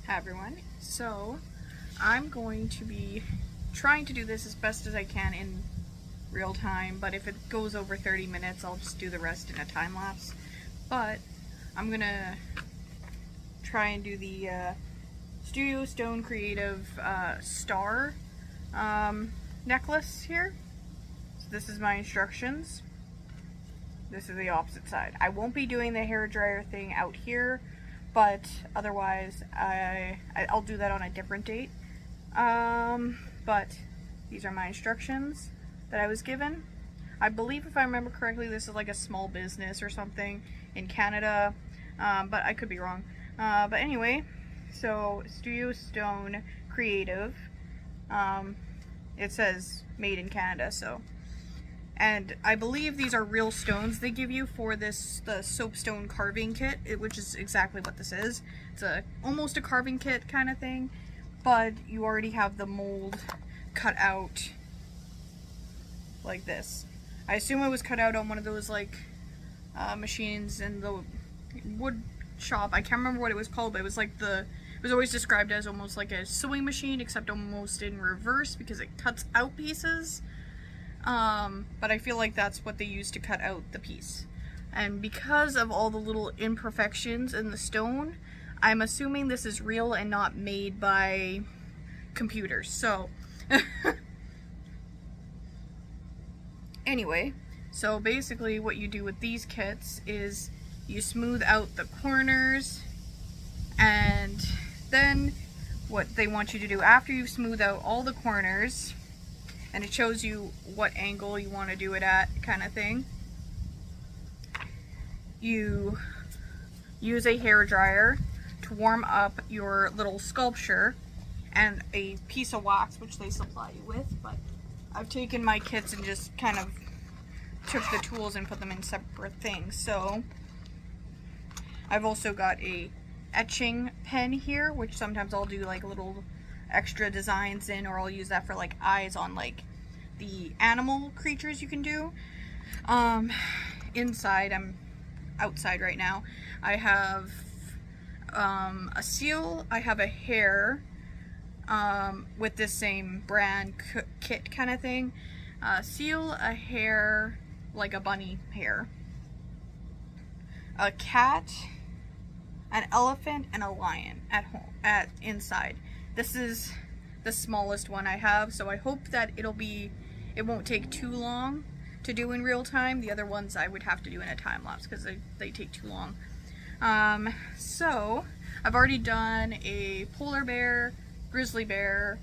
Hi everyone. So I'm going to be trying to do this as best as I can in real time, but if it goes over 30 minutes I'll just do the rest in a time lapse. But I'm gonna try and do the Studio Stone Creative star necklace here. So this is my instructions. This is the opposite side. I won't be doing the hairdryer thing out here, but otherwise I'll do that on a different date. But these are my instructions that I was given. I believe, if I remember correctly, this is like a small business or something in Canada, but I could be wrong. But anyway, so Studio Stone Creative, it says made in Canada, so. And I believe these are real stones they give you for this, the soapstone carving kit, which is exactly what this is. It's almost a carving kit kind of thing, but you already have the mold cut out like this. I assume it was cut out on one of those like machines in the wood shop. I can't remember what it was called, but it was like it was always described as almost like a sewing machine, except almost in reverse because it cuts out pieces. But I feel like that's what they use to cut out the piece. And because of all the little imperfections in the stone, I'm assuming this is real and not made by computers. So, anyway, so basically what you do with these kits is you smooth out the corners, and then what they want you to do after you smooth out all the corners, and it shows you what angle you want to do it at, kind of thing. You use a hairdryer to warm up your little sculpture and a piece of wax, which they supply you with, but I've taken my kits and just kind of took the tools and put them in separate things. So I've also got a etching pen here, which sometimes I'll do like little extra designs in, or I'll use that for like eyes on like the animal creatures you can do. Inside, I'm outside right now, I have a seal, I have a hare with this same brand kit kind of thing. Seal, a hare, like a bunny hair, a cat, an elephant, and a lion at home, inside. This is the smallest one I have, so I hope that it won't take too long to do in real time. The other ones I would have to do in a time lapse because they take too long. So I've already done a polar bear, grizzly bear,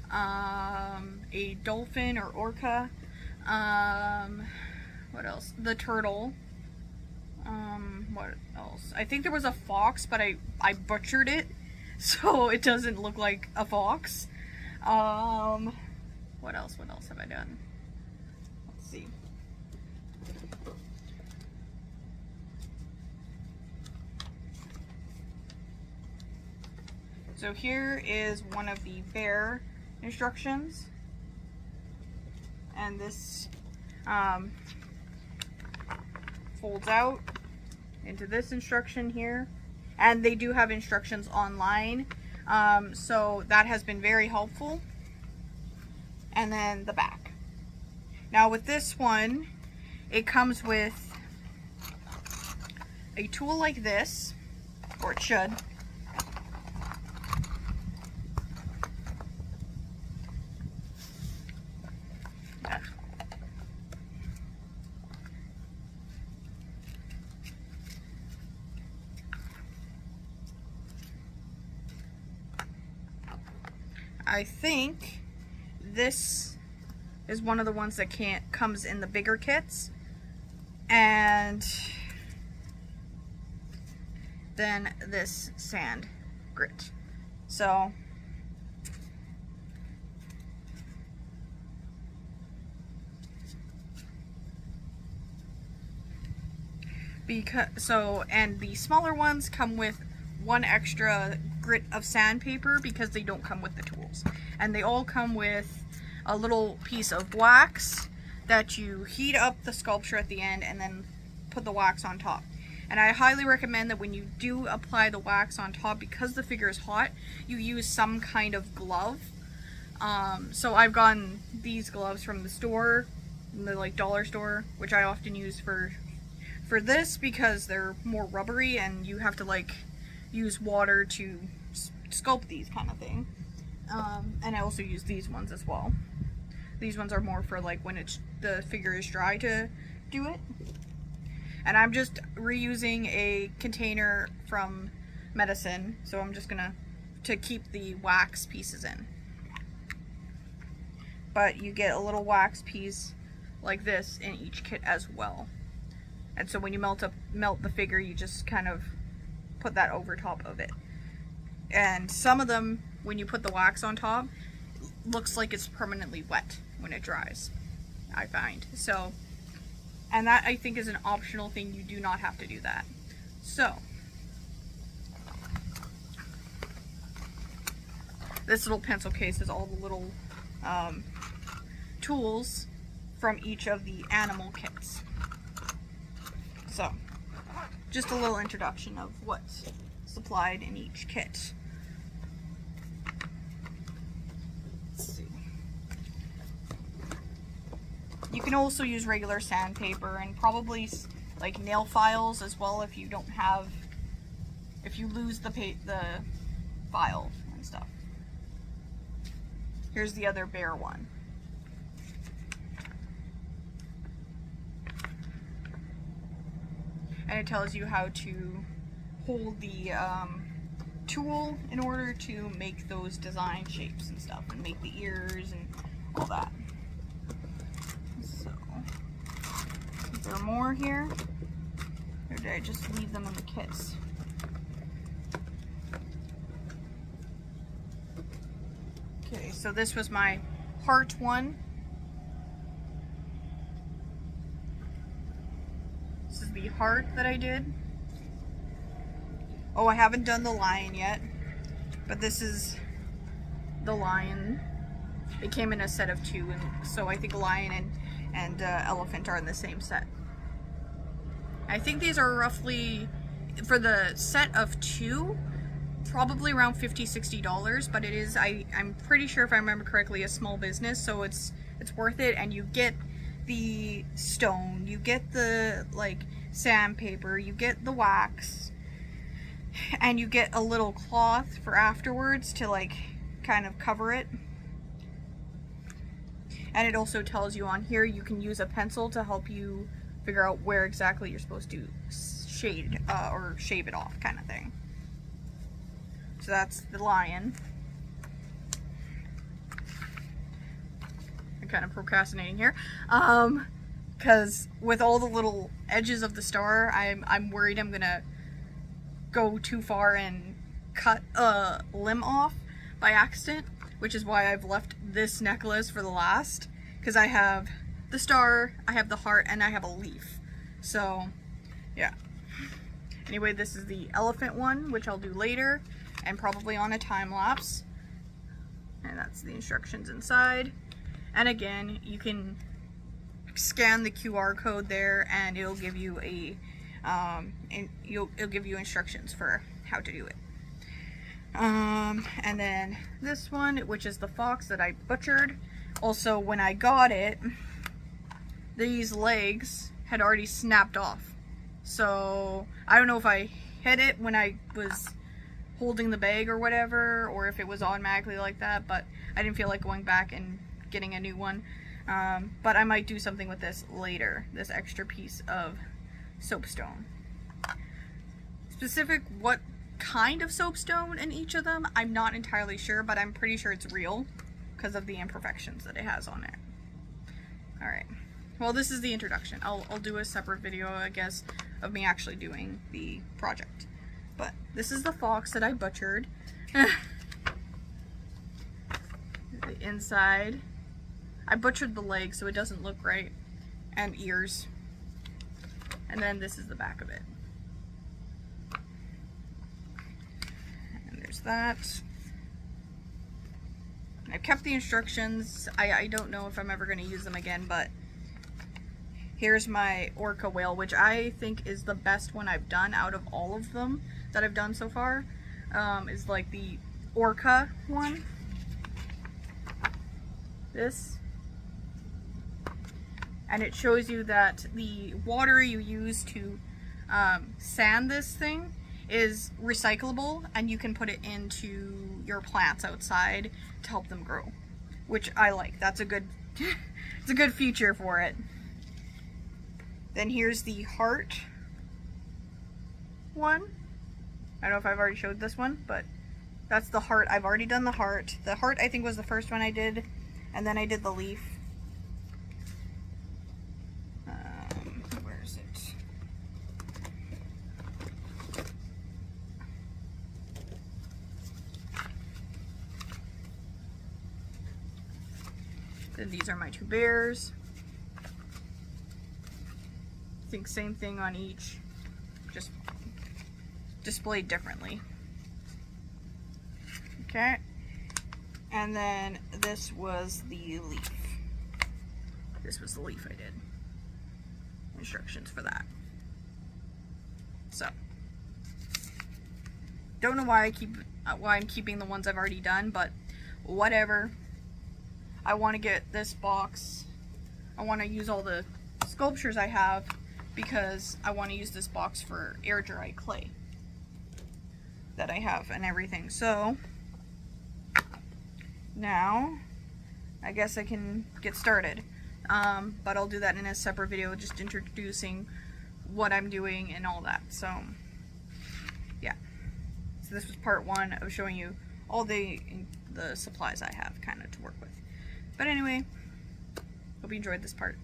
a dolphin or orca, what else? The turtle. What else? I think there was a fox, but I butchered it, so it doesn't look like a fox. What else have I done? Let's see. So here is one of the bear instructions, and this folds out into this instruction here, and they do have instructions online, so that has been very helpful. And then the back. Now with this one, it comes with a tool like this, or it should. I think this is one of the ones that comes in the bigger kits, and then this sand grit. So and the smaller ones come with one extra grit of sandpaper because they don't come with the tools, and they all come with a little piece of wax that you heat up the sculpture at the end and then put the wax on top. And I highly recommend that when you do apply the wax on top, because the figure is hot, you use some kind of glove. So I've gotten these gloves from the store, the like dollar store, which I often use for this because they're more rubbery and you have to like use water to sculpt these kind of thing. And I also use these ones as well. These ones are more for like when the figure is dry to do it. And I'm just reusing a container from medicine, so I'm just gonna to keep the wax pieces in. But you get a little wax piece like this in each kit as well. And so when you melt the figure, you just kind of put that over top of it. And some of them, when you put the wax on top, looks like it's permanently wet when it dries, I find. So, and that I think is an optional thing. You do not have to do that. So, this little pencil case is all the little tools from each of the animal kits. So, just a little introduction of what's supplied in each kit. Let's see. You can also use regular sandpaper and probably like nail files as well if you don't have, if you lose the file and stuff. Here's the other bear one. And it tells you how to hold the tool in order to make those design shapes and stuff, and make the ears and all that. So, is there more here? Or did I just leave them in the kits? Okay, so this was my heart one. This is the heart that I did. Oh, I haven't done the lion yet, but this is the lion. It came in a set of 2, and so I think lion and elephant are in the same set. I think these are roughly, for the set of 2, probably around $50–$60, but it is, I'm pretty sure if I remember correctly, a small business, so it's worth it. And you get the stone, you get the like sandpaper, you get the wax, and you get a little cloth for afterwards to like kind of cover it. And it also tells you on here you can use a pencil to help you figure out where exactly you're supposed to shade or shave it off, kind of thing. So that's the lion. I'm kind of procrastinating here, because with all the little edges of the star, I'm worried I'm gonna go too far and cut a limb off by accident, which is why I've left this necklace for the last, because I have the star, I have the heart, and I have a leaf. So yeah, anyway, this is the elephant one, which I'll do later and probably on a time lapse, and that's the instructions inside. And again, you can scan the QR code there and it'll give you a it'll give you instructions for how to do it. And then this one, which is the fox that I butchered. Also, when I got it, these legs had already snapped off. So I don't know if I hit it when I was holding the bag or whatever, or if it was automatically like that, but I didn't feel like going back and getting a new one. But I might do something with this later, this extra piece of soapstone. Specific what kind of soapstone in each of them, I'm not entirely sure, but I'm pretty sure it's real because of the imperfections that it has on it. Alright, well, this is the introduction. I'll do a separate video, I guess, of me actually doing the project. But this is the fox that I butchered. The inside. I butchered the legs so it doesn't look right. And ears. And then this is the back of it. And there's that. I've kept the instructions. I don't know if I'm ever going to use them again, but Here's my orca whale, which I think is the best one I've done out of all of them that I've done so far. Is like the orca one. This. And it shows you that the water you use to sand this thing is recyclable, and you can put it into your plants outside to help them grow, which I like. That's a good it's a good feature for it. Then here's the heart one. I don't know if I've already showed this one, but that's the heart. I've already done the heart. The heart I think was the first one I did, and then I did the leaf. Where is it? Then these are my two bears. I think same thing on each, just displayed differently. Okay, and then this was the leaf. This was the leaf I did. Instructions for that. So, don't know why I'm keeping the ones I've already done, but whatever. I want to get this box. I want to use all the sculptures I have because I want to use this box for air dry clay that I have and everything. So now I guess I can get started, but I'll do that in a separate video, just introducing what I'm doing and all that. So yeah, so this was part one of showing you all the supplies I have kind of to work with. But anyway, hope you enjoyed this part.